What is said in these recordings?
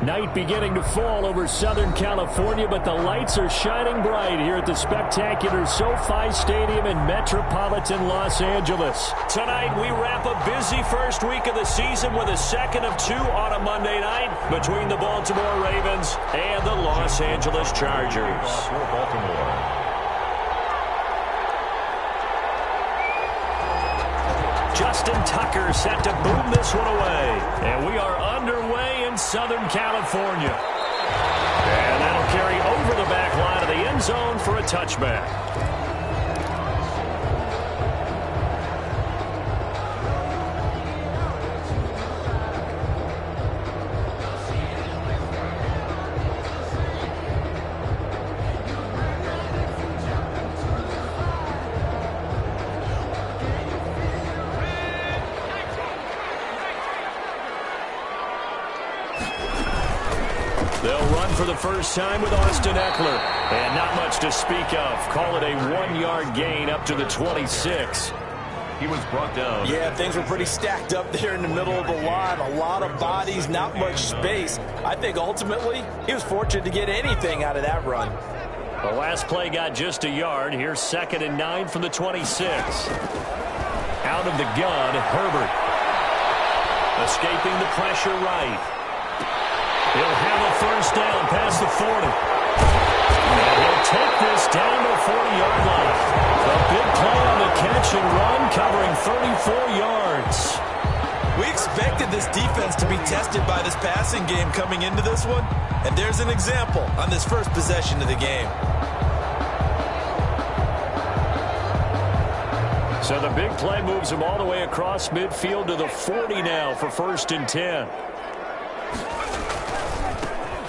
Night beginning to fall over Southern California, but the lights are shining bright here at the spectacular SoFi Stadium in metropolitan Los Angeles. Tonight, we wrap a busy first week of the season with a second of two on a Monday night between the Baltimore Ravens and the Los Angeles Chargers. Justin Tucker set to boom this one away. And we are underway in Southern California. And that'll carry over the back line of the end zone for a touchback. They'll run for the first time with Austin Eckler. And not much to speak of. Call it a 1-yard gain up to the 26. He was brought down. Yeah, things were pretty stacked up there in the middle of the line. A lot of bodies, not much space. I think ultimately he was fortunate to get anything out of that run. The last play got just a yard. Here's 2nd and 9 from the 26. Out of the gun, Herbert. Escaping the pressure right. He'll have a first down past the 40. And he'll take this down to the 40-yard line. A big play on the catch and run, covering 34 yards. We expected this defense to be tested by this passing game coming into this one. And there's an example on this first possession of the game. So the big play moves him all the way across midfield to the 40 now for 1st and 10.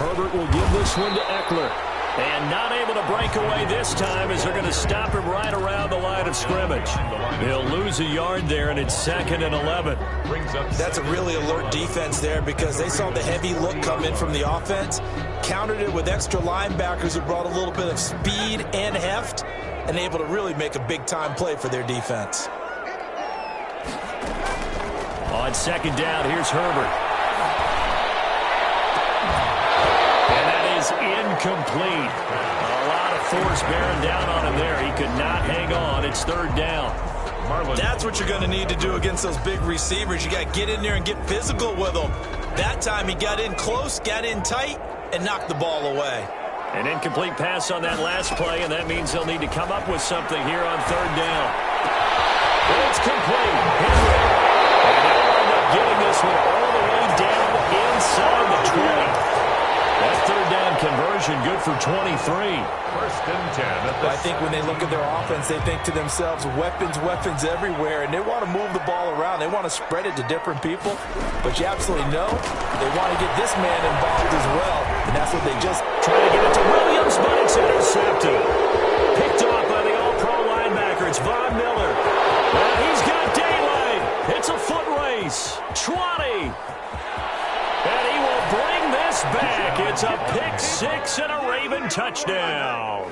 Herbert will give this one to Eckler. And not able to break away this time as they're going to stop him right around the line of scrimmage. He'll lose a yard there, and it's 2nd and 11. That's a really alert defense there because they saw the heavy look come in from the offense, countered it with extra linebackers who brought a little bit of speed and heft, and able to really make a big-time play for their defense. On 2nd down, here's Herbert. Incomplete. A lot of force bearing down on him there. He could not hang on. It's 3rd down. That's what you're going to need to do against those big receivers. You got to get in there and get physical with them. That time he got in close, got in tight, and knocked the ball away. An incomplete pass on that last play, and that means they'll need to come up with something here on 3rd down. It's complete. Henry. And they'll end up getting this one all the way down inside the 20. That 3rd down conversion good for 23. 1st and 10. I think when they look at their offense, they think to themselves, weapons, weapons everywhere, and they want to move the ball around. They want to spread it to different people, but you absolutely know they want to get this man involved as well, and that's what they just try to get it to Williams, but it's intercepted. Picked off by the all-pro linebacker. It's Von Miller. And he's got daylight. It's a foot race. 20. And he will bring this back. It's a pick 6 and a Raven touchdown.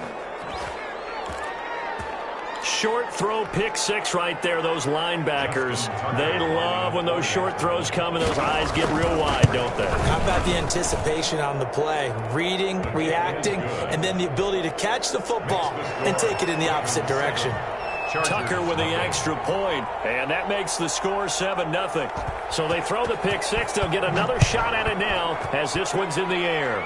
Short throw pick 6 right there. Those linebackers, they love when those short throws come and those eyes get real wide, don't they? How about the anticipation on the play? Reading, reacting, and then the ability to catch the football and take it in the opposite direction. Tucker with the extra point, and that makes the score 7-0. So they throw the pick 6. They'll get another shot at it now as this one's in the air.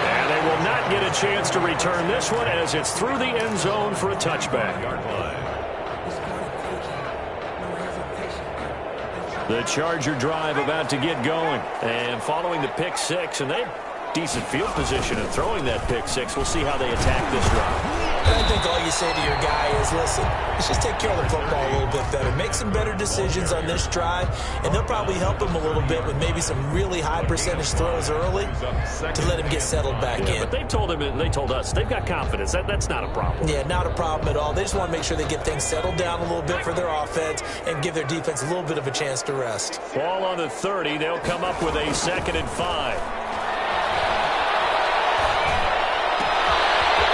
And they will not get a chance to return this one as it's through the end zone for a touchback. The Charger drive about to get going. And following the pick 6, and they decent field position and throwing that pick 6. We'll see how they attack this drive. I think all you say to your guy is, listen, let's just take care of the football a little bit better. Make some better decisions on this drive, and they'll probably help him a little bit with maybe some really high percentage throws early to let him get settled back in. But they told him, and they told us, they've got confidence. That's not a problem. Yeah, not a problem at all. They just want to make sure they get things settled down a little bit for their offense and give their defense a little bit of a chance to rest. Ball on the 30. They'll come up with a 2nd and 5.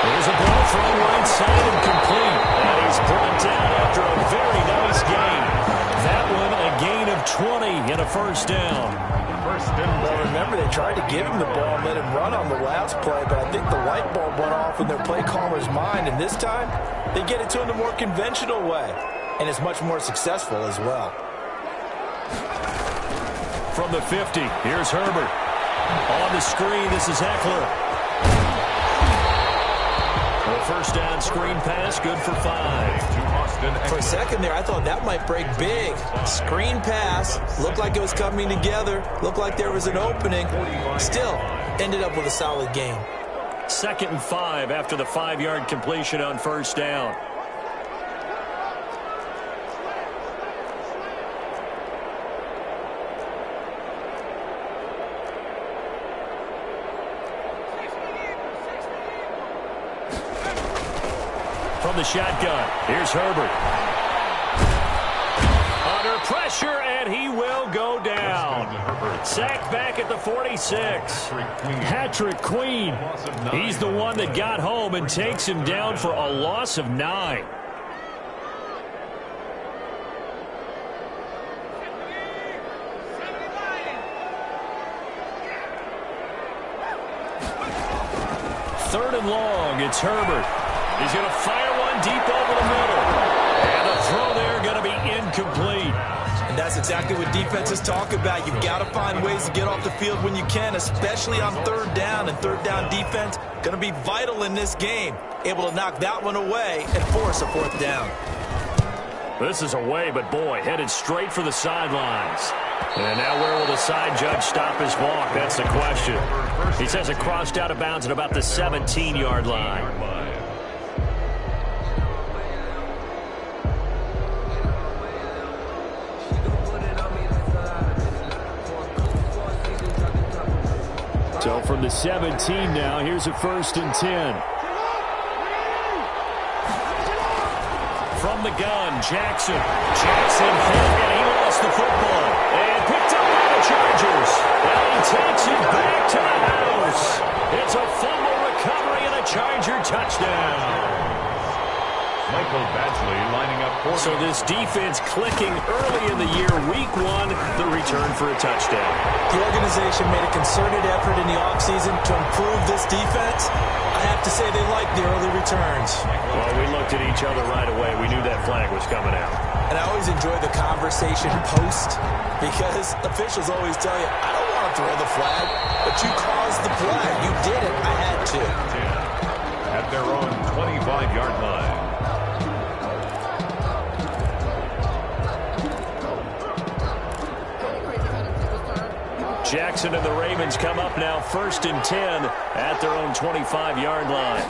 There's a ball thrown right side and complete. And he's brought down after a very nice gain. That one a gain of 20 and a a first down. Well, remember, they tried to give him the ball and let him run on the last play, but I think the light bulb went off in their play caller's mind, and this time they get it to him the more conventional way, and it's much more successful as well. From the 50, here's Herbert. On the screen, this is Eckler. A first down screen pass, good for 5. For a second there, I thought that might break big. Screen pass, looked like it was coming together, looked like there was an opening. Still, ended up with a solid game. 2nd and 5 after the 5-yard completion on first down. From the shotgun, here's Herbert. Under pressure, and he will go down. Sacked back at the 46. Patrick Queen. He's the one that got home and takes him down for a loss of 9. Third and long, it's Herbert. He's going to fire one deep over the middle. And the throw there going to be incomplete. And that's exactly what defenses talk about. You've got to find ways to get off the field when you can, especially on third down. And third down defense going to be vital in this game. Able to knock that one away and force a fourth down. This is away, but boy, headed straight for the sidelines. And now where will the side judge stop his walk? That's the question. He says it crossed out of bounds at about the 17-yard line. So from the 17 now, here's a 1st and 10. From the gun, Jackson. Jackson hit, and he lost the football. And picked up by the Chargers. And he takes it back to the house. It's a fumble recovery and a Charger touchdown. Michael Badgley lining up for. So this defense clicking early in the year, week 1, the return for a touchdown. The organization made a concerted effort in the offseason to improve this defense. I have to say they like the early returns. Well, we looked at each other right away. We knew that flag was coming out. And I always enjoy the conversation post because officials always tell you, I don't want to throw the flag, but you caused the play. You did it. I had to. At their own 25-yard line. Jackson and the Ravens come up now 1st and 10 at their own 25-yard line.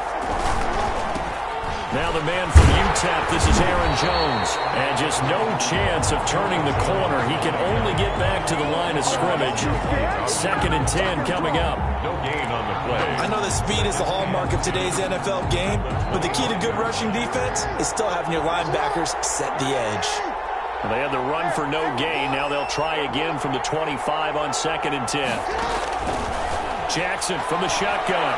Now the man from UTEP, this is Aaron Jones. And just no chance of turning the corner. He can only get back to the line of scrimmage. 2nd and 10 coming up. No gain on the play. I know that speed is the hallmark of today's NFL game, but the key to good rushing defense is still having your linebackers set the edge. They had the run for no gain. Now they'll try again from the 25 on 2nd and 10. Jackson from the shotgun.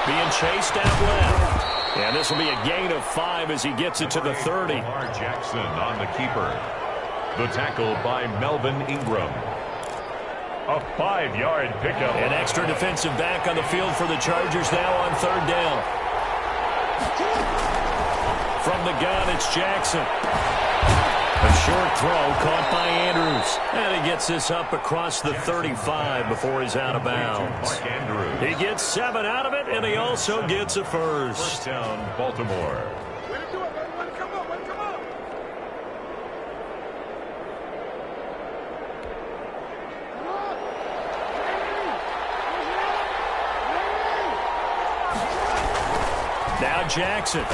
Being chased out left. And this will be a gain of 5 as he gets it to the 30. Jackson on the keeper. The tackle by Melvin Ingram. A 5-yard pickup. An extra defensive back on the field for the Chargers now on 3rd down. From the gun, it's Jackson. A short throw caught by Andrews. And he gets this up across the 35 before he's out of bounds. He gets 7 out of it, and he also gets a first. First down, Baltimore. Now Jackson.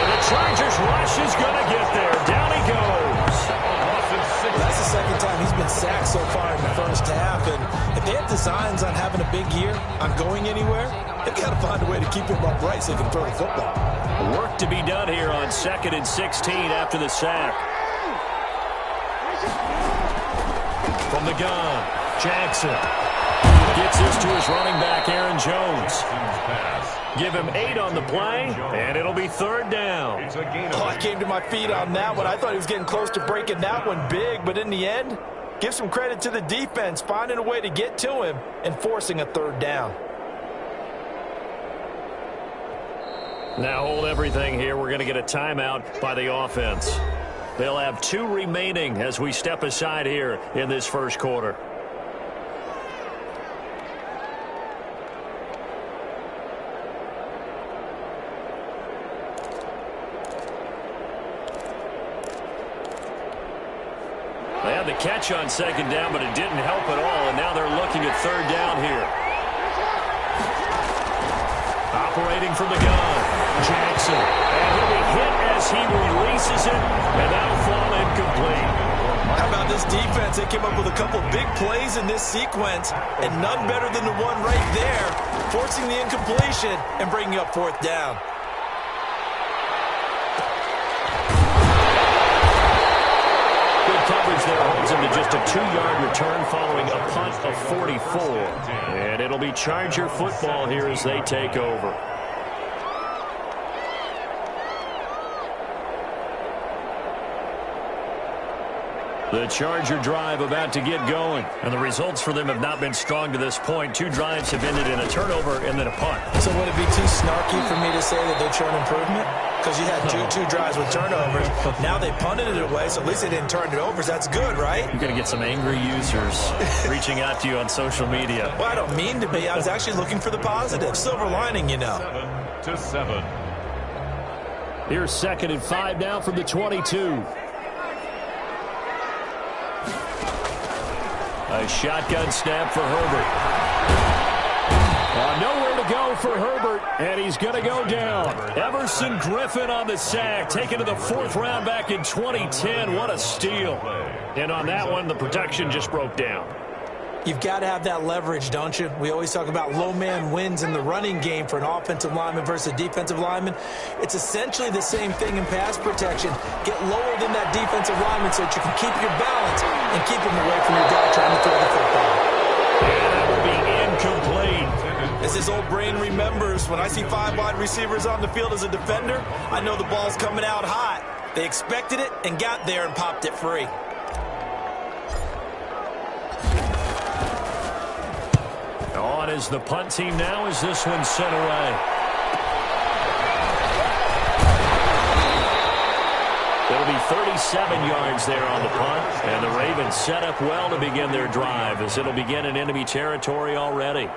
The Chargers rush is going to get there. Down he goes. That's the second time he's been sacked so far in the first half. And if they have designs on having a big year, on going anywhere, they've got to find a way to keep him upright so he can throw the football. Work to be done here on 2nd and 16 after the sack. From the gun. Jackson gets this to his running back, Aaron Jones. Give him 8 on the play, and it'll be 3rd down. Oh, I came to my feet on that one. I thought he was getting close to breaking that one big, but in the end, give some credit to the defense, finding a way to get to him and forcing a 3rd down. Now hold everything here. We're going to get a timeout by the offense. They'll have 2 remaining as we step aside here in this first quarter. They had the catch on 2nd down, but it didn't help at all, and now they're looking at 3rd down here. Operating from the gun, Jackson. And he'll be hit as he releases it, and that'll fall incomplete. How about this defense? They came up with a couple big plays in this sequence, and none better than the one right there, forcing the incompletion and bringing up 4th down. Coverage there holds him to just a 2-yard return following a punt of 44. And it'll be Charger football here as they take over. The Charger drive about to get going. And the results for them have not been strong to this point. 2 drives have ended in a turnover and then a punt. So would it be too snarky for me to say that they've shown improvement? Because you had two drives with turnovers. Now they punted it away, so at least they didn't turn it over. So that's good, right? You're going to get some angry users reaching out to you on social media. Well, I don't mean to be. I was actually looking for the positive. Silver lining, you know. 7-7. Here's 2nd and 5 now from the 22. A shotgun snap for Herbert. Nowhere to go for Herbert, and he's going to go down. Everson Griffin on the sack, taken to the 4th round back in 2010. What a steal. And on that one, the protection just broke down. You've got to have that leverage, don't you? We always talk about low man wins in the running game for an offensive lineman versus a defensive lineman. It's essentially the same thing in pass protection. Get lower than that defensive lineman so that you can keep your balance and keep him away from your guy trying to throw the football. And that will be incomplete. As his old brain remembers, when I see 5 wide receivers on the field as a defender, I know the ball's coming out hot. They expected it and got there and popped it free. On is the punt team now as this one's sent away. It'll be 37 yards there on the punt, and the Ravens set up well to begin their drive as it'll begin in enemy territory already.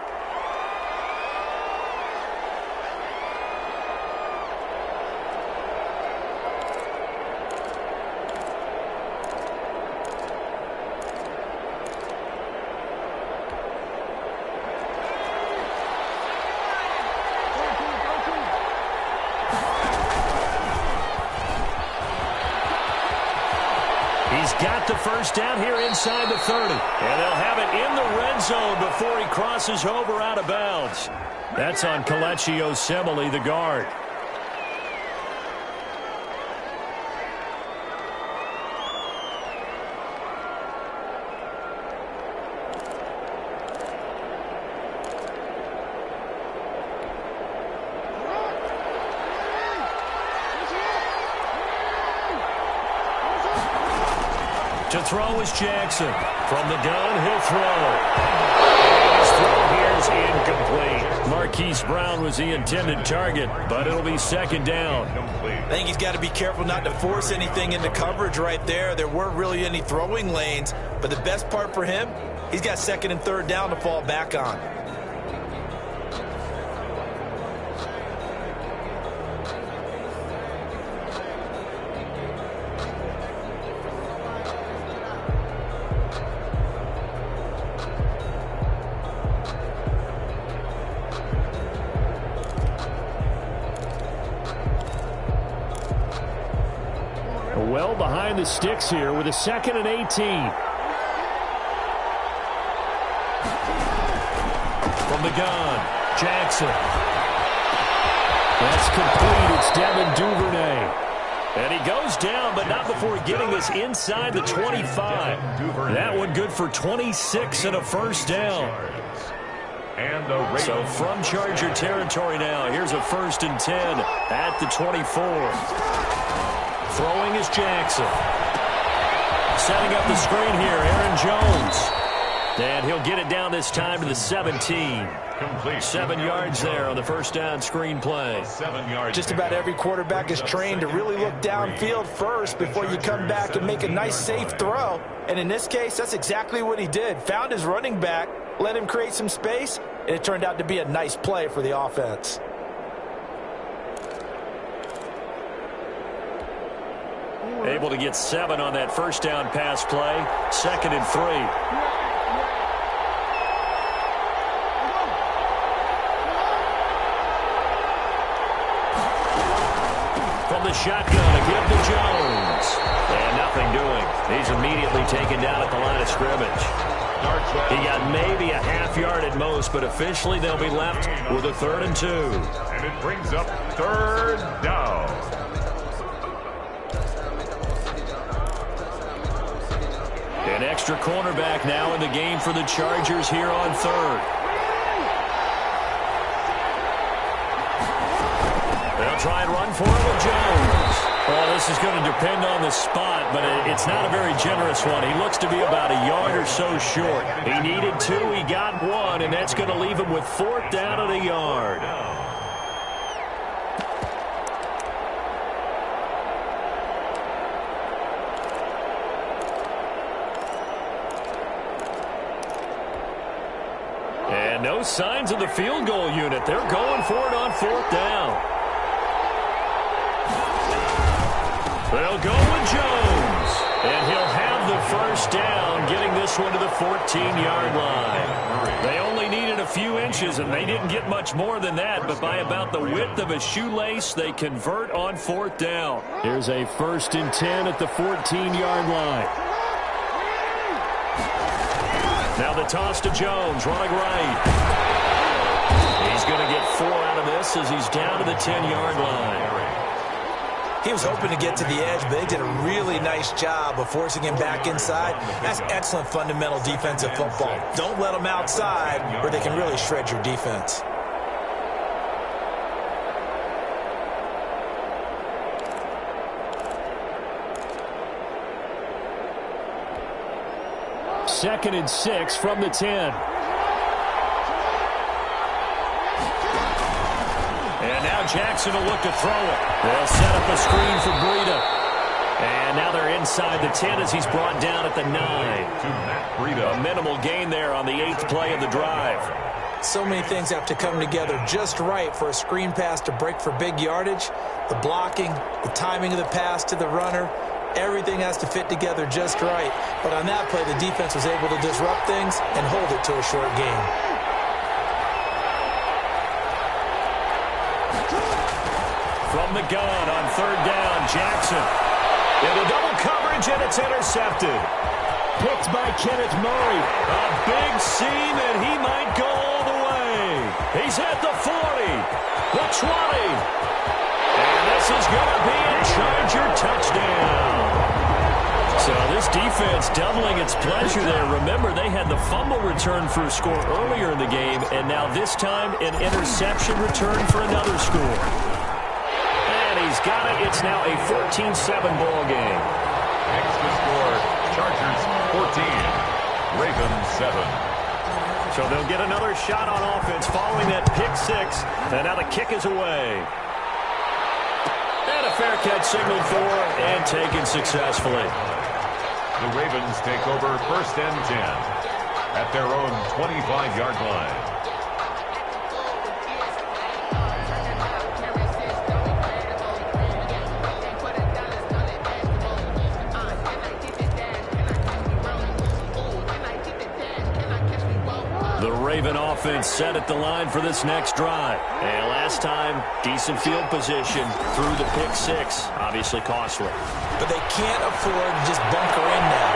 He's got the first down here inside the 30. And they'll have it in the red zone before he crosses over out of bounds. That's on Kelechi Osemele, the guard. To throw is Jackson. From the gun, he'll throw. His throw here's incomplete. Marquise Brown was the intended target, but it'll be 2nd down. I think he's got to be careful not to force anything into coverage right there. There weren't really any throwing lanes, but the best part for him, he's got 2nd and 3rd down to fall back on. Well behind the sticks here with a 2nd and 18. From the gun, Jackson. That's complete. It's Devin Duvernay. And he goes down, but not before getting this inside the 25. That one good for 26 and a first down. So from Charger territory now, here's a 1st and 10 at the 24. Throwing is Jackson. Setting up the screen here, Aaron Jones. And he'll get it down this time to the 17. 7 yards there on the first down screen play. Just about every quarterback is trained to really look downfield first before you come back and make a nice, safe throw. And in this case, that's exactly what he did. Found his running back, let him create some space, and it turned out to be a nice play for the offense. Able to get 7 on that first down pass play. 2nd and 3. From the shotgun, a give to Jones. And nothing doing. He's immediately taken down at the line of scrimmage. He got maybe a half yard at most, but officially they'll be left with a 3rd and 2. And it brings up 3rd down. An extra cornerback now in the game for the Chargers here on 3rd. They'll try and run for it with Jones. Well, this is going to depend on the spot, but it's not a very generous one. He looks to be about a yard or so short. He needed 2, he got 1, and that's going to leave him with 4th down at a yard. And no signs of the field goal unit. They're going for it on 4th down. They'll go with Jones, and he'll have the first down, getting this one to the 14-yard line. They only needed a few inches, and they didn't get much more than that, but by about the width of a shoelace, they convert on 4th down. Here's a 1st and 10 at the 14-yard line. Now the toss to Jones, running right. He's going to get 4 out of this as he's down to the 10-yard line. He was hoping to get to the edge, but they did a really nice job of forcing him back inside. That's excellent fundamental defensive football. Don't let them outside where they can really shred your defense. Second and 6 from the 10. And now Jackson will look to throw it. They'll set up a screen for Breida. And now they're inside the 10 as he's brought down at the 9. A minimal gain there on the 8th play of the drive. So many things have to come together just right for a screen pass to break for big yardage. The blocking, the timing of the pass to the runner, everything has to fit together just right. But on that play, the defense was able to disrupt things and hold it to a short game. From the gun on 3rd down, Jackson. Into double coverage, and it's intercepted. Picked by Kenneth Murray. A big seam, and he might go all the way. He's at the 40, the 20. And this is going to be a Charger touchdown. So this defense doubling its pleasure there. Remember, they had the fumble return for a score earlier in the game, and now this time an interception return for another score. He's got it. It's now a 14-7 ball game. Next to score, Chargers 14, Ravens 7. So they'll get another shot on offense following that pick 6. And now the kick is away. And a fair catch signaled for and taken successfully. The Ravens take over 1st and 10 at their own 25-yard line. Raven offense set at the line for this next drive. And last time, decent field position through the pick 6. Obviously costly. But they can't afford to just bunker in now.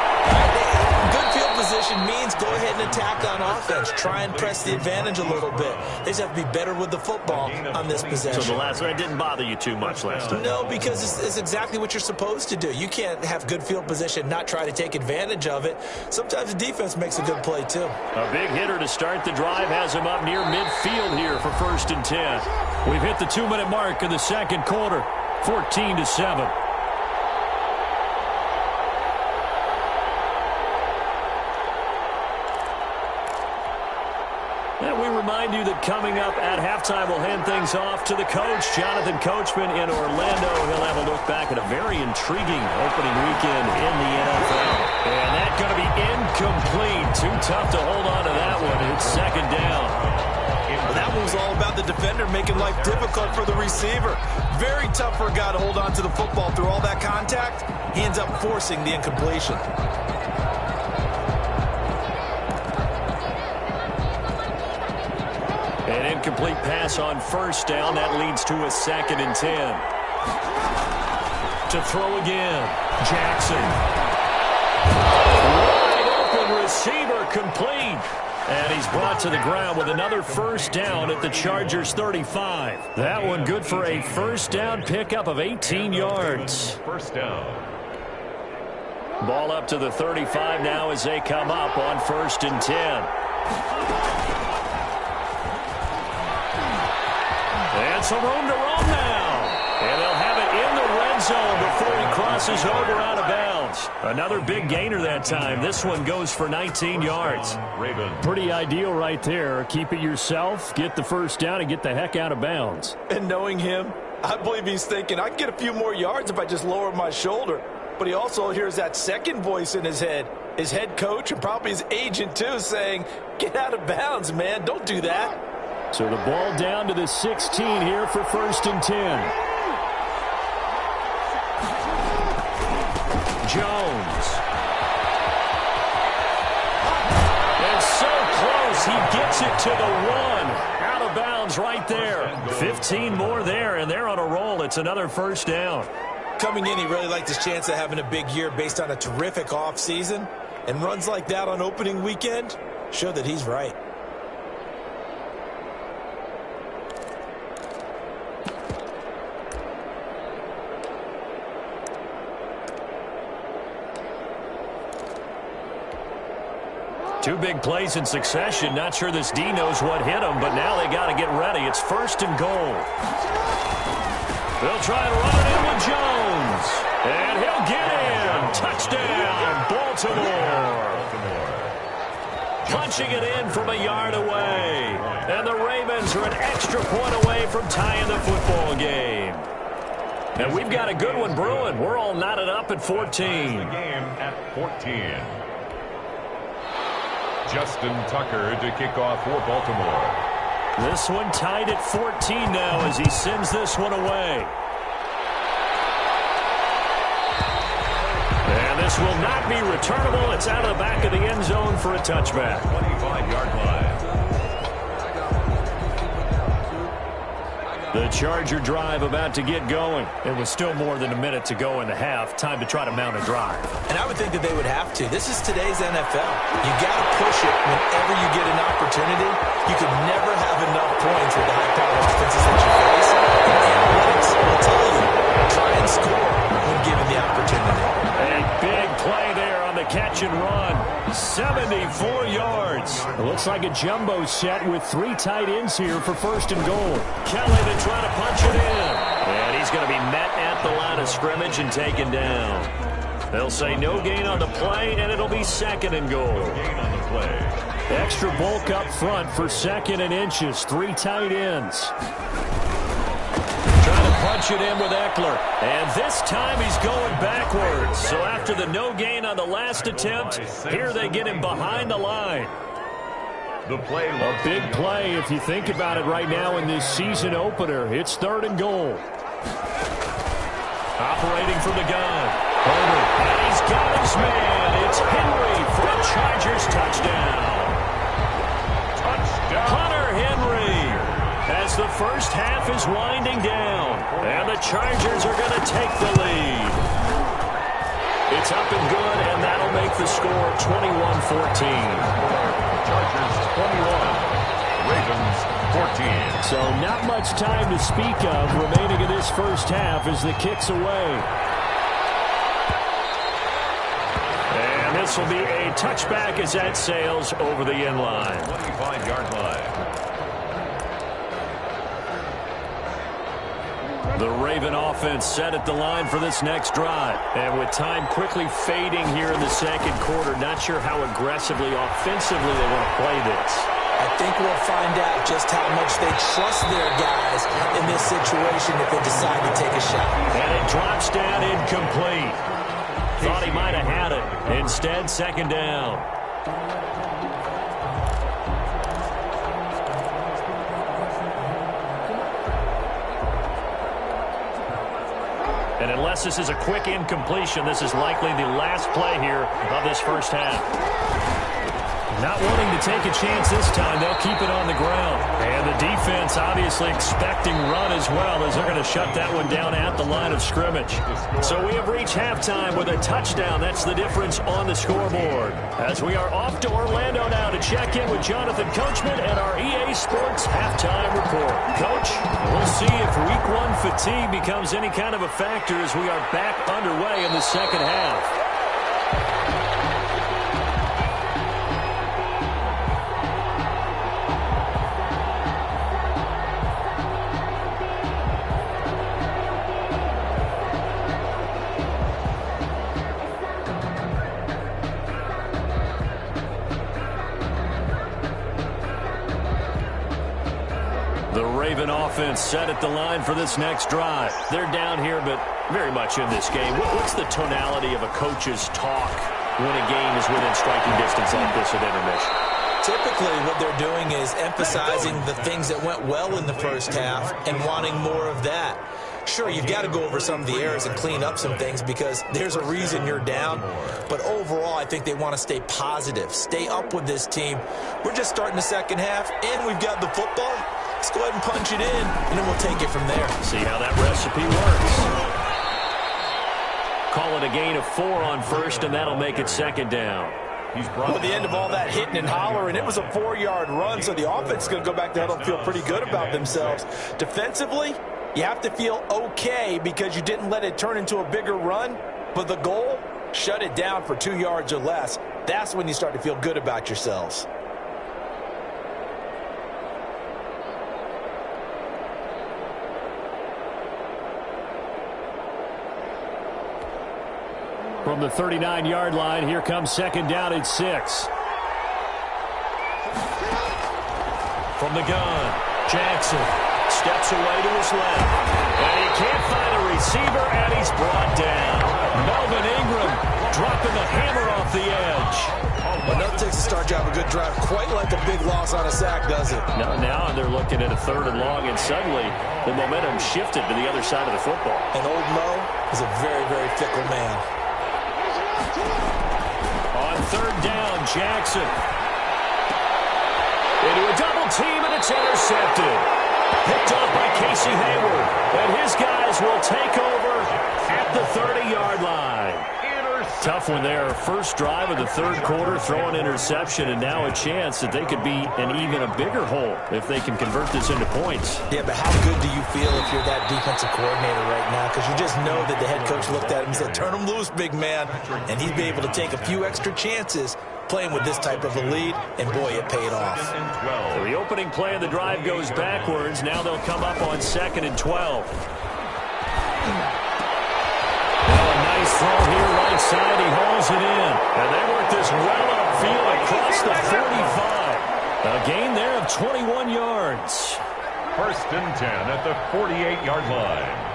Good field position means go ahead and attack on offense. Try and press the advantage a little bit. They just have to be better with the football on this possession. So the last one didn't bother you too much last time? No, because it's exactly what you're supposed to do. You can't have good field position, not try to take advantage of it. Sometimes the defense makes a good play, too. A big hitter to start the drive has him up near midfield here for 1st and 10. We've hit the 2-minute mark in the second quarter, 14-7. And we remind you that coming up at halftime, we'll hand things off to the coach, Jonathan Coachman in Orlando. He'll have a look back at a very intriguing opening weekend in the NFL. And that's going to be incomplete. Too tough to hold on to that one. It's 2nd down. Well, that one was all about the defender making life difficult for the receiver. Very tough for a guy to hold on to the football through all that contact. He ends up forcing the incompletion. An incomplete pass on 1st down. That leads to a 2nd and 10. To throw again. Jackson. Wide open receiver complete. And he's brought to the ground with another 1st down at the Chargers' 35. That one good for a 1st down pickup of 18 yards. 1st down. Ball up to the 35 now as they come up on 1st and 10. And some room to roam now. And they'll have it in the red zone before he crosses over out of bounds. Another big gainer that time. This one goes for 19 yards. Pretty ideal right there. Keep it yourself, get the 1st down, and get the heck out of bounds. And knowing him, I believe he's thinking, I can get a few more yards if I just lower my shoulder. But he also hears that second voice in his head. His head coach and probably his agent, too, saying, get out of bounds, man. Don't do that. So the ball down to the 16 here for 1st and 10. Jones. And so close, he gets it to the 1. Out of bounds right there. 15 more there, and they're on a roll. It's another 1st down. Coming in, he really liked his chance of having a big year based on a terrific offseason. And runs like that on opening weekend show that he's right. Two big plays in succession. Not sure this D knows what hit him, but now they got to get ready. It's 1st and goal. They'll try and run it in with Jones. And he'll get in. Touchdown, Baltimore. Punching it in from a yard away. And the Ravens are an extra point away from tying the football game. And we've got a good one brewing. We're all knotted up at 14. The game at 14. Justin Tucker to kick off for Baltimore. This one tied at 14 now as he sends this one away. And this will not be returnable. It's out of the back of the end zone for a touchback. 25-yard line. The Charger drive about to get going. It was still more than a minute to go in the half. Time to try to mount a drive. And I would think that they would have to. This is today's NFL. You got to push it whenever you get an opportunity. You could never have enough points with the high-powered offenses that you face. And analytics will tell you, try and score when given the opportunity. A big play there on the catch and run. 74 yards. It looks like a jumbo set with 3 tight ends here for 1st and goal. Kelly to try to punch it in. And he's going to be met at the line of scrimmage and taken down. They'll say no gain on the play, and it'll be 2nd and goal. No gain on the play. Extra bulk up front for 2nd and inches. 3 tight ends. Trying to punch it in with Eckler. And this time he's going backwards. So after the no gain on the last attempt, here they get him behind the line. The play. A big play if you think about it right now in this season opener. It's 3rd and goal. Operating from the gun. Herbert. And he's got his man. It's Henry for a Chargers touchdown. Hunter Henry. As the first half is winding down. And the Chargers are going to take the lead. It's up and good, and that'll make the score 21-14. Chargers 21, Ravens 14. So not much time to speak of remaining in this first half as the kick's away. And this will be a touchback as that sails over the end line. 25-yard line. The Raven offense set at the line for this next drive. And with time quickly fading here in the second quarter, not sure how aggressively, offensively they want to play this. I think we'll find out just how much they trust their guys in this situation if they decide to take a shot. And it drops down incomplete. Thought he might have had it. Instead, second down. And unless this is a quick incompletion, this is likely the last play here of this first half. Not wanting to take a chance this time, they'll keep it on the ground. And the defense obviously expecting run as well, as they're going to shut that one down at the line of scrimmage. So we have reached halftime with a touchdown. That's the difference on the scoreboard. As we are off to Orlando now to check in with Jonathan Coachman and our EA Sports halftime report. Coach, we'll see if week one fatigue becomes any kind of a factor as we are back underway in the second half. Offense set at the line for this next drive. They're down here, but very much in this game. What's the tonality of a coach's talk when a game is within striking distance like this at intermission? Typically, what they're doing is emphasizing the things that went well in the first half and wanting more of that. Sure, you've got to go over some of the errors and clean up some things because there's a reason you're down. But overall, I think they want to stay positive, stay up with this team. We're just starting the second half, and we've got the football. Let's go ahead and punch it in, and then we'll take it from there. See how that recipe works. Call it a gain of 4 on first, and that'll make it second down. Well, at the end of all that hitting and hollering, it was a 4-yard run, so the offense is going to go back to huddle and feel pretty good about themselves. Defensively, you have to feel okay because you didn't let it turn into a bigger run, but the goal, shut it down for 2 yards or less. That's when you start to feel good about yourselves. From the 39-yard line, here comes second down at 6. From the gun, Jackson steps away to his left. And he can't find a receiver, and he's brought down. Melvin Ingram dropping the hammer off the edge. Well, nothing takes a star job, a good drive. Quite like a big loss on a sack, does it? Now they're looking at a 3rd and long, and suddenly the momentum shifted to the other side of the football. And old Mo is a very, very fickle man. On 3rd down, Jackson. Into a double team, and it's intercepted. Picked off by Casey Hayward. And his guys will take over at the 30-yard line. Tough one there. First drive of the 3rd quarter, throw an interception, and now a chance that they could be in even a bigger hole if they can convert this into points. Yeah, but how good do you feel if you're that defensive coordinator right now? Because you just know that the head coach looked at him and said, turn him loose, big man. And he'd be able to take a few extra chances playing with this type of a lead, and boy, it paid off. So the opening play of the drive goes backwards. Now they'll come up on 2nd and 12. Nice throw here, right side. He hauls it in. And they work this well upfield across the 45. A gain there of 21 yards. 1st and 10 at the 48-yard line.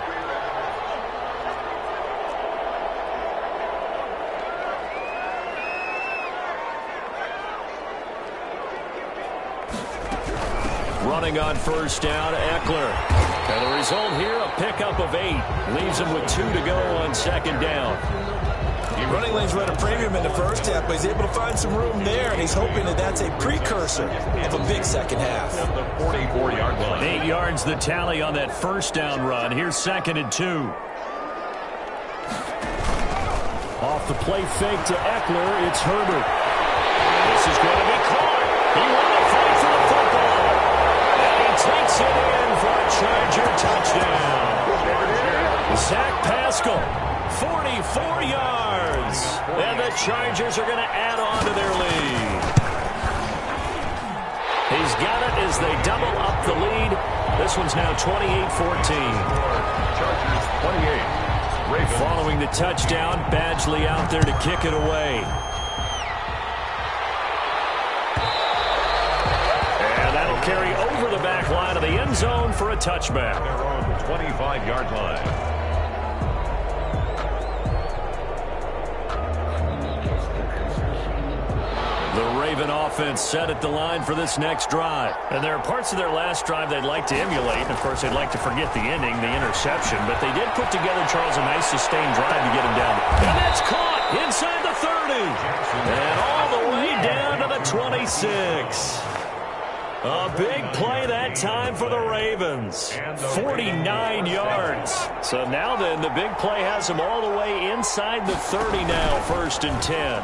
Running on 1st down, Eckler. And the result here, a pickup of 8. Leaves him with 2 to go on 2nd down. Running lanes run a premium in the first half, but he's able to find some room there, and he's hoping that that's a precursor of a big second half. At the 44-yard line. 8 yards the tally on that 1st down run. Here's 2nd and 2. Off the play fake to Eckler, it's Herbert. This is going to be caught. He won the fight for the football. And he takes it in for a Charger touchdown. Zach Pascal, 44 yards. And the Chargers are going to add on to their lead. He's got it as they double up the lead. This one's now 28-14. Chargers 28. Ravens. Following the touchdown, Badgley out there to kick it away. And that'll carry over the back line of the end zone for a touchback. Their own 25-yard line. The Raven offense set at the line for this next drive. And there are parts of their last drive they'd like to emulate. And, of course, they'd like to forget the ending, the interception. But they did put together, Charles, a nice sustained drive to get him down. And that's caught inside the 30. And all the way down to the 26. A big play that time for the Ravens. 49 yards. So now then, the big play has them all the way inside the 30 now, 1st and 10.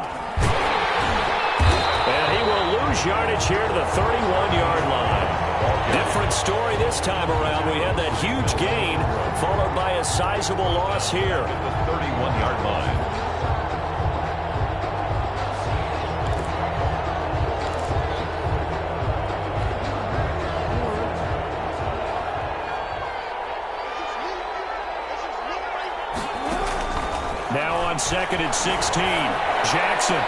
And he will lose yardage here to the 31-yard line. Different story this time around. We had that huge gain followed by a sizable loss here. The 31-yard line. Now on 2nd and 16, Jackson.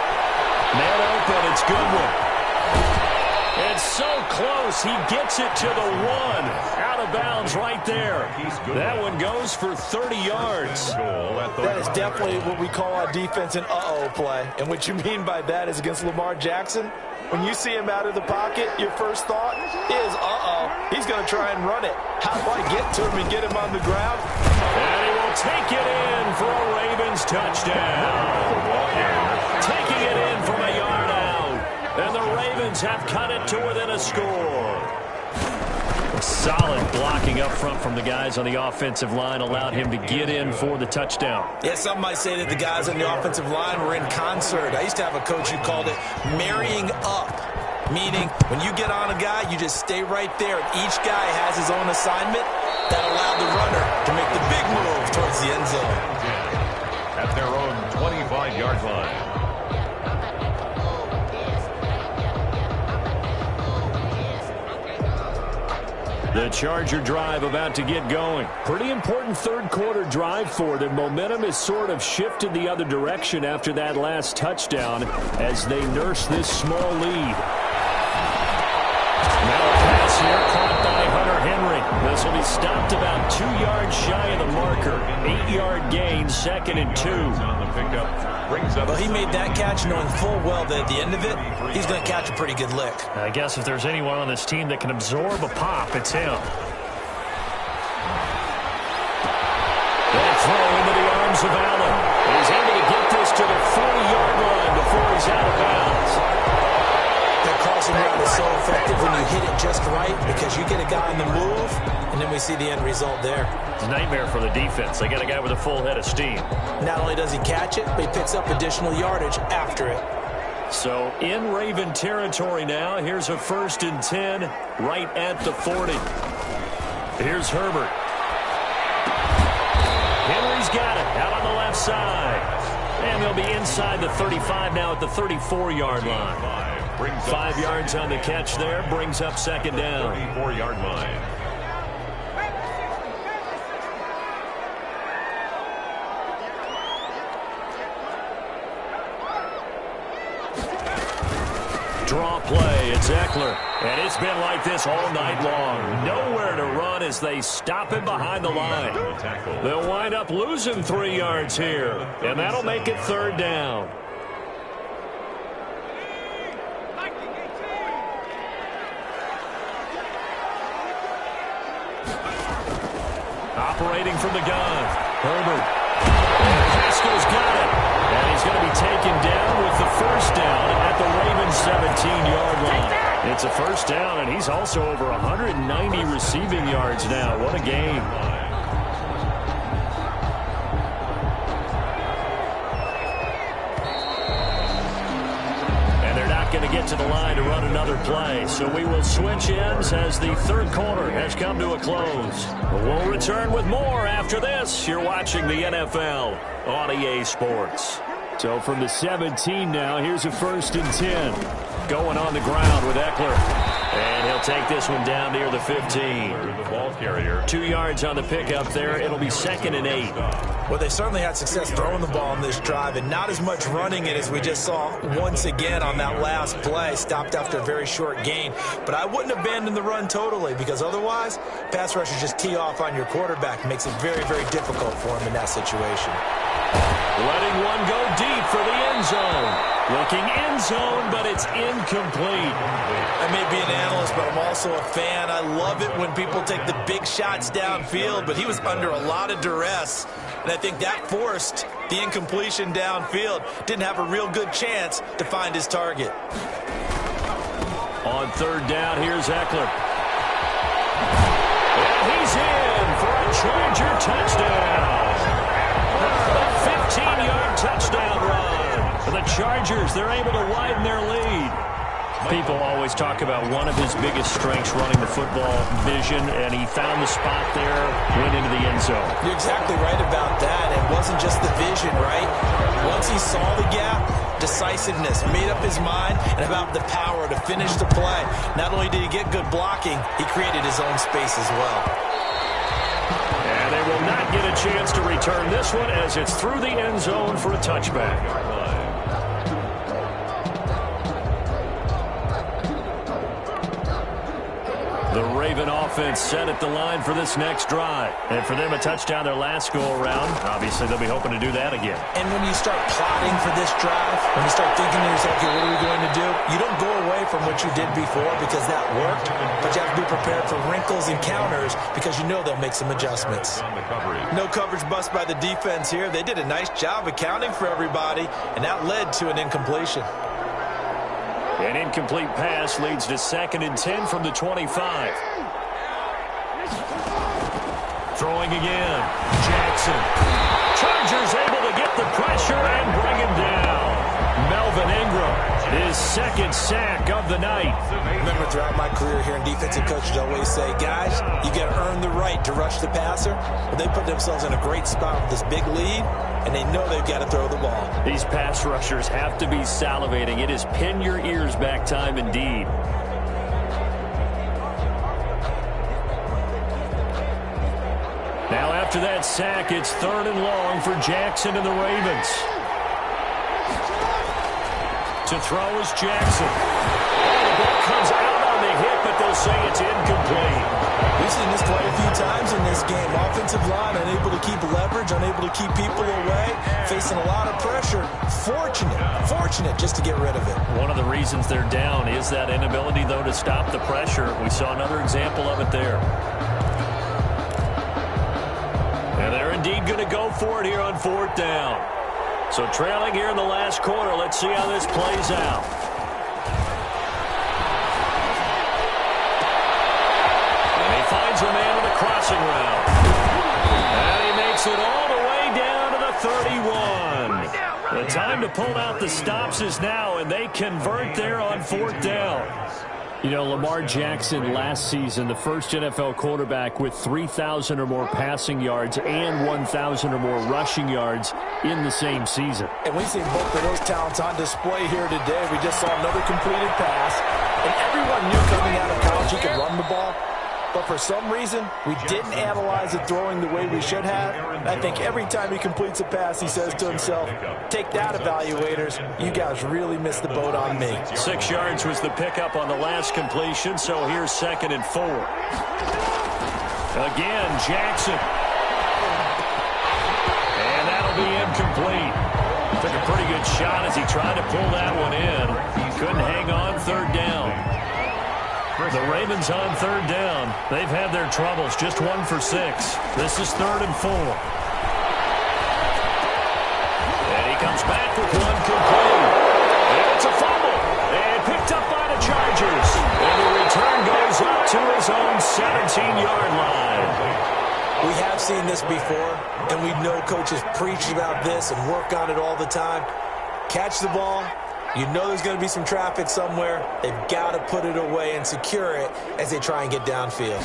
Man open, it's Goodwin. It's so close, he gets it to the 1. Out of bounds right there. That one goes for 30 yards. That is definitely what we call our defense an uh-oh play. And what you mean by that is against Lamar Jackson, when you see him out of the pocket, your first thought is, uh-oh, he's going to try and run it. How do I get to him and get him on the ground? And he will take it in for a Ravens touchdown. Taking it in from a yard out. And the Ravens have cut it to within a score. Solid blocking up front from the guys on the offensive line allowed him to get in for the touchdown. Yeah, some might say that the guys on the offensive line were in concert. I used to have a coach who called it marrying up, meaning when you get on a guy, you just stay right there. Each guy has his own assignment that allowed the runner to make the big move towards the end zone. At their own 25-yard line. The Charger drive about to get going. Pretty important third quarter drive for them. Momentum has sort of shifted the other direction after that last touchdown as they nurse this small lead. Now a pass here caught by Hunter Henry. This will be stopped about 2 yards shy of the marker. 8-yard gain, 2nd and 2. On the pickup. Well, he made that catch knowing full well that at the end of it, he's going to catch a pretty good lick. I guess if there's anyone on this team that can absorb a pop, it's him. They throw into the arms of Allen. He's able to get this to the 40-yard line before he's out of bounds. That crossing route is so effective when you hit it just right because you get a guy on the move, and then we see the end result there. It's a nightmare for the defense. They got a guy with a full head of steam. Not only does he catch it, but he picks up additional yardage after it. So in Raven territory now. Here's a 1st and 10 right at the 40. Here's Herbert. Henry's got it out on the left side. And they'll be inside the 35 now at the 34-yard line. 5 yards on the catch there. Brings up 2nd down. 34-yard line. Draw play, it's Eckler. And it's been like this all night long. Nowhere to run as they stop him behind the line. They'll wind up losing 3 yards here. And that'll make it 3rd down. Operating from the gun, Herbert. And Pascal's got it. And he's going to be taken down with the 1st down at the Ravens 17-yard line. It's a 1st down, and he's also over 190 receiving yards now. What a game. to get to the line to run another play. So we will switch ends as the third quarter has come to a close. We'll return with more after this. You're watching the NFL on EA Sports. So from the 17 now, here's a 1st and 10. Going on the ground with Eckler. And he'll take this one down near the 15. The ball carrier. 2 yards on the pickup there. It'll be 2nd and 8. Well, they certainly had success throwing the ball on this drive and not as much running it as we just saw once again on that last play. Stopped after a very short gain. But I wouldn't abandon the run totally because otherwise, pass rushers just tee off on your quarterback. It makes it very, very difficult for him in that situation. Letting one go deep for the end zone. Looking end zone, but it's incomplete. I may be an analyst, but I'm also a fan. I love it when people take the big shots downfield, but he was under a lot of duress. And I think that forced the incompletion downfield. Didn't have a real good chance to find his target. On 3rd down, here's Eckler. And he's in for a Charger touchdown. A 15-yard touchdown run. For the Chargers, they're able to widen their lead. People always talk about one of his biggest strengths running the football, vision, and he found the spot there, went into the end zone. You're exactly right about that. It wasn't just the vision, right? Once he saw the gap, decisiveness, made up his mind, and about the power to finish the play. Not only did he get good blocking, he created his own space as well. And they will not get a chance to return this one as it's through the end zone for a touchback. The Raven offense set at the line for this next drive. And for them, a touchdown their last go-around. Obviously, they'll be hoping to do that again. And when you start plotting for this drive, when you start thinking to yourself, okay, what are we going to do? You don't go away from what you did before because that worked, but you have to be prepared for wrinkles and counters because you know they'll make some adjustments. No coverage bust by the defense here. They did a nice job accounting for everybody, and that led to an incompletion. An incomplete pass leads to 2nd and 10 from the 25. Throwing again. Jackson. Chargers able to get the pressure and bring him down. Melvin Ingram, his 2nd sack of the night. Remember, throughout my career here in defensive coaches always say, guys, you got to earn the right to rush the passer. Well, they put themselves in a great spot with this big lead, and they know they've got to throw the ball. These pass rushers have to be salivating. It is pin your ears back time indeed. Now after that sack, it's 3rd and long for Jackson and the Ravens. To throw is Jackson. Oh, the ball comes out on the hit, but they'll say it's incomplete. We've seen this quite a few times in this game. Offensive line unable to keep leverage, unable to keep people away, facing a lot of pressure. Fortunate just to get rid of it. One of the reasons they're down is that inability, though, to stop the pressure. We saw another example of it there. And they're indeed going to go for it here on 4th down. So trailing here in the last quarter, let's see how this plays out. And he finds a man with a crossing route. And he makes it all the way down to the 31. The time to pull out the stops is now, and they convert there on 4th down. You know, Lamar Jackson last season, the first NFL quarterback with 3,000 or more passing yards and 1,000 or more rushing yards in the same season. And we've seen both of those talents on display here today. We just saw another completed pass. And everyone knew coming out of college he could run the ball. But for some reason, we didn't analyze it throwing the way we should have. And I think every time he completes a pass, he says to himself, take that, evaluators. You guys really missed the boat on me. 6 yards was the pickup on the last completion, so here's 2nd and 4. Again, Jackson. And that'll be incomplete. Took a pretty good shot as he tried to pull that one in. Couldn't hang on 3rd down. The Ravens on 3rd down. They've had their troubles. Just 1 for 6. This is 3rd and 4. And he comes back with one complete. And it's a fumble. And picked up by the Chargers. And the return goes up to his own 17-yard line. We have seen this before, and we know coaches preach about this and work on it all the time. Catch the ball, You know there's going to be some traffic somewhere. They've got to put it away and secure it as they try and get downfield.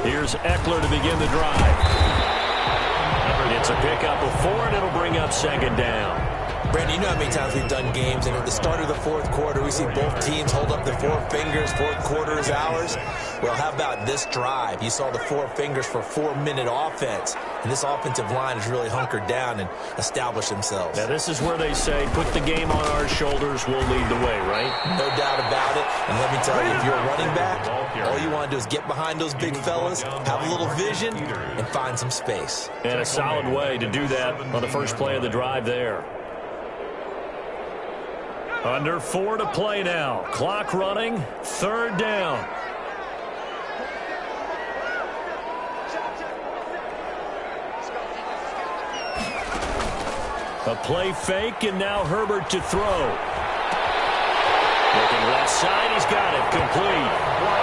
Here's Eckler to begin the drive. It's a pickup of 4, and it'll bring up second down. Brandon, you know how many times we've done games, and at the start of the fourth quarter, we see both teams hold up the 4 fingers, fourth quarter is ours. Well, how about this drive? You saw the 4 fingers for 4-minute offense, and this offensive line has really hunkered down and established themselves. Now, this is where they say, put the game on our shoulders, we'll lead the way, right? No doubt about it, and let me tell you, if you're a running back, all you want to do is get behind those big fellas, have a little vision, and find some space. And a solid way to do that on the first play of the drive there. Under 4 to play now. Clock running. Third down. A play fake, and now Herbert to throw. Looking left side, he's got it. Complete.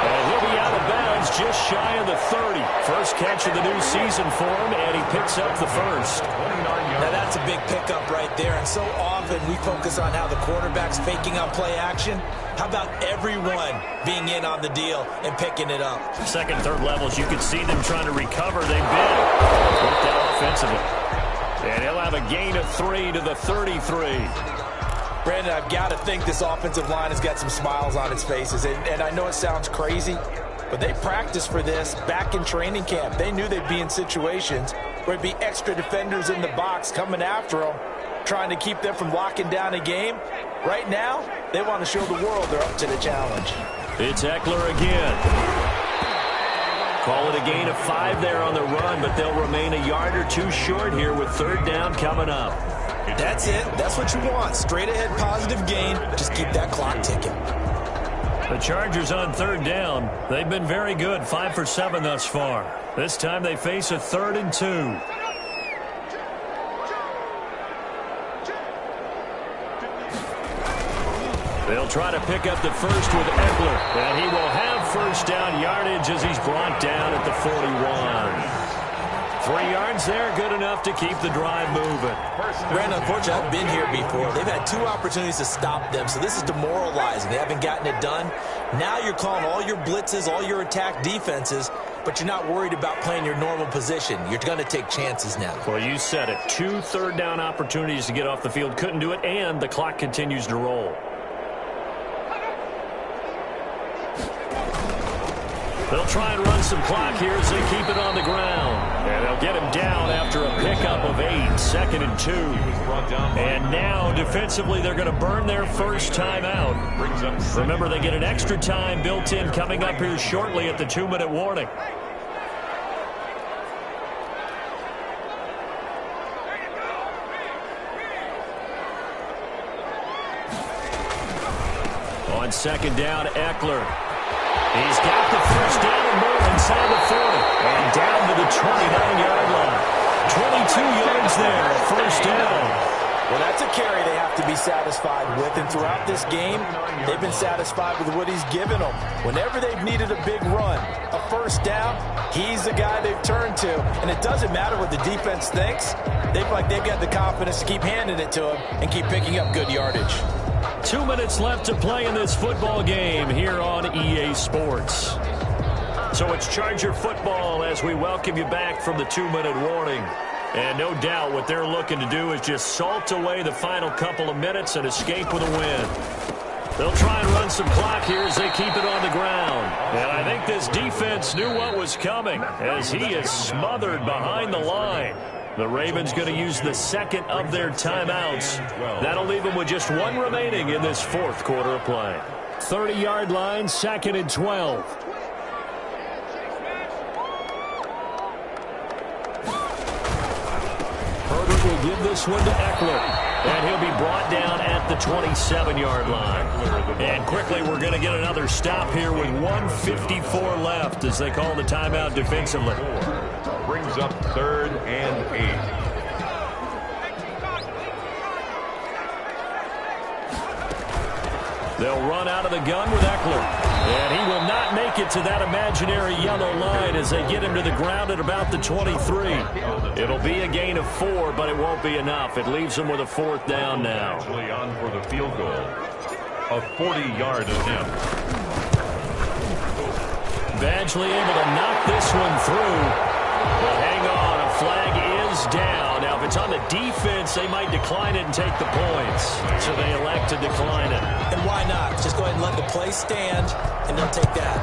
And he'll be out of bounds just shy of the 30. First catch of the new season for him, and he picks up the first. Now that's a big pickup right there, and so often we focus on how the quarterback's faking out play action. How about everyone being in on the deal and picking it up? Second, third levels, you could see them trying to recover. They've been worked out offensively. And he'll have a gain of 3 to the 33. Brandon, I've got to think this offensive line has got some smiles on its faces. And I know it sounds crazy, but they practiced for this back in training camp. They knew they'd be in situations where it'd be extra defenders in the box coming after them, trying to keep them from locking down a game. Right now, they want to show the world they're up to the challenge. It's Eckler again. Call it a gain of 5 there on the run, but they'll remain a yard or 2 short here with third down coming up. That's it. That's what you want. Straight ahead positive gain. Just keep that clock ticking. The Chargers on third down. They've been very good, 5 for 7 thus far. This time they face a 3rd and 2. They'll try to pick up the first with Eckler, and he will have first down yardage as he's brought down at the 41. 3 yards there, good enough to keep the drive moving. Brandon, unfortunately, I've been here before. They've had 2 opportunities to stop them, so this is demoralizing. They haven't gotten it done. Now you're calling all your blitzes, all your attack defenses, but you're not worried about playing your normal position. You're going to take chances now. Well, you said it. 2 third down opportunities to get off the field. Couldn't do it, and the clock continues to roll. They'll try and run some clock here as they keep it on the ground. And they'll get him down after a pickup of 8, 2nd and 2. And now, defensively, they're going to burn their first time out. Remember, they get an extra time built in coming up here shortly at the 2-minute warning. On second down, Eckler. He's got the first down and more inside the 40. And down to the 29-yard line. 22 yards there, first down. Well, that's a carry they have to be satisfied with. And throughout this game, they've been satisfied with what he's given them. Whenever they've needed a big run, a first down, he's the guy they've turned to. And it doesn't matter what the defense thinks. They've got the confidence to keep handing it to him and keep picking up good yardage. 2 minutes left to play in this football game here on EA Sports. So it's Charger football as we welcome you back from the 2-minute warning. And no doubt what they're looking to do is just salt away the final couple of minutes and escape with a win. They'll try and run some clock here as they keep it on the ground. And I think this defense knew what was coming as he is smothered behind the line. The Ravens going to use the second of their timeouts. That'll leave them with just 1 remaining in this fourth quarter of play. 30-yard line, 2nd and 12. Herbert will give this one to Eckler. And he'll be brought down at the 27-yard line. And quickly, we're going to get another stop here with 1:54 left as they call the timeout defensively. Brings up 3rd and 8. They'll run out of the gun with Eckler. And he will not make it to that imaginary yellow line as they get him to the ground at about the 23. It'll be a gain of 4, but it won't be enough. It leaves them with a 4th down now. Actually on for the field goal. A 40-yard attempt. Badgley able to knock this one through. But hang on, a flag is down. Now, if it's on the defense, they might decline it and take the points. So they elect to decline it. And why not? Just go ahead and let the play stand, and they'll take that.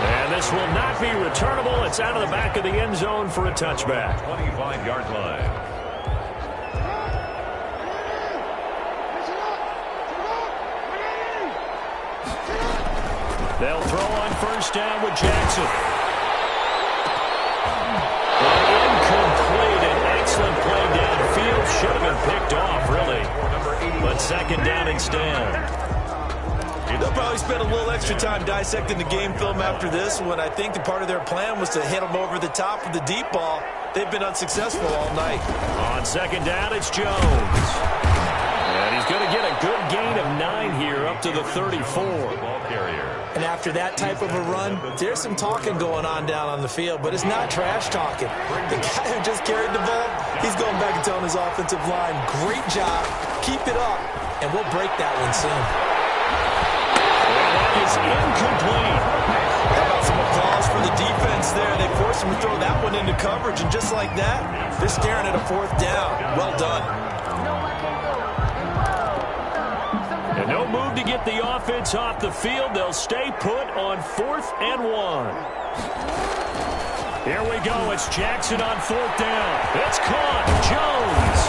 And this will not be returnable. It's out of the back of the end zone for a touchback. 25-yard line. They'll throw on 1st down with Jackson. Incomplete. An excellent play downfield. Should have been picked off, really. But 2nd down instead. They'll probably spend a little extra time dissecting the game film after this one. I think the part of their plan was to hit them over the top with the deep ball. They've been unsuccessful all night. On 2nd down, it's Jones. And he's going to get a good gain of 9 here up to the 34. Ball carrier. And after that type of a run, there's some talking going on down on the field, but it's not trash talking. The guy who just carried the ball, he's going back and telling his offensive line, great job, keep it up, and we'll break that one soon. That is incomplete. How about some applause for the defense there? They forced him to throw that one into coverage, and just like that, they're staring at a 4th down. Well done. And no move to get the offense off the field. They'll stay put on 4th and 1. Here we go. It's Jackson on 4th down. It's caught. Jones.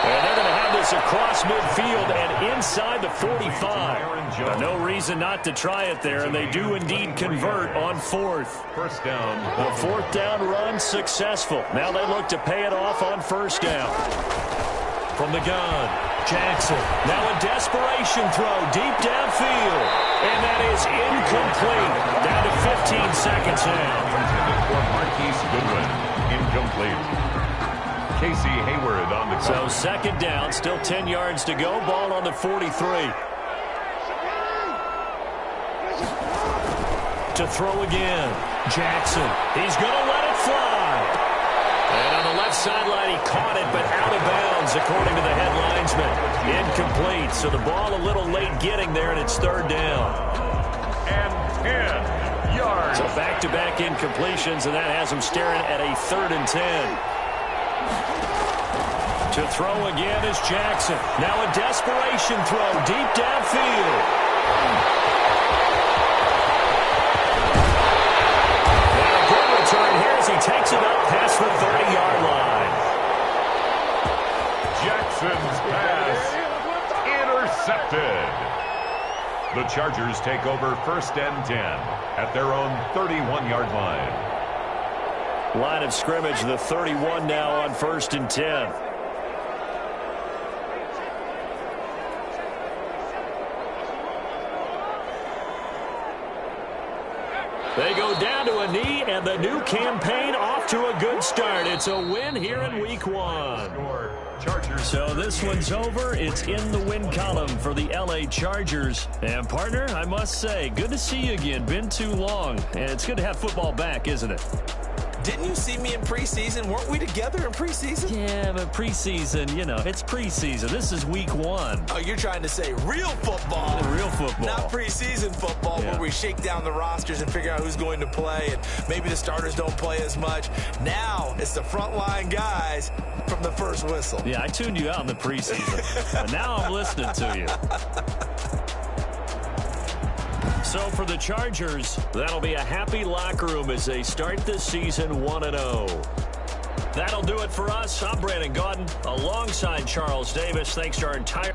And they're going to have this across midfield and inside the 45. No reason not to try it there, and they do indeed convert on 4th. 1st down. The 4th down run successful. Now they look to pay it off on 1st down. From the gun, Jackson. Now a desperation throw deep downfield. And that is incomplete. Down to 15 seconds now. Intended for Marquise Goodwin. Incomplete. Casey Hayward on the So 2nd down, still 10 yards to go. Ball on the 43. To throw again. Jackson. He's going to let it fly. And on the left sideline, he caught it, but out of bounds, according to the head linesman. Incomplete. So the ball a little late getting there, and it's 3rd down. And 10 yards. So back-to-back incompletions, and that has him staring at a 3rd and 10. To throw again is Jackson. Now a desperation throw deep downfield. And a good return here as he takes it up past the 30-yard line. Jackson's pass intercepted. The Chargers take over 1st and 10 at their own 31-yard line. Line of scrimmage, the 31 now on 1st and 10. They go down to a knee, and the new campaign off to a good start. It's a win here in Week 1. So this one's over. It's in the win column for the L.A. Chargers. And, partner, I must say, good to see you again. Been too long. And it's good to have football back, isn't it? Didn't you see me in preseason? Weren't we together in preseason? Yeah, but preseason, you know, it's preseason. This is Week 1. Oh, you're trying to say real football. Real football. Not preseason football, Yeah. where we shake down the rosters and figure out who's going to play, and maybe the starters don't play as much. Now it's the frontline guys from the first whistle. Yeah, I tuned you out in the preseason. But now I'm listening to you. So for the Chargers, that'll be a happy locker room as they start this season 1-0. That'll do it for us. I'm Brandon Gaudin alongside Charles Davis. Thanks to our entire...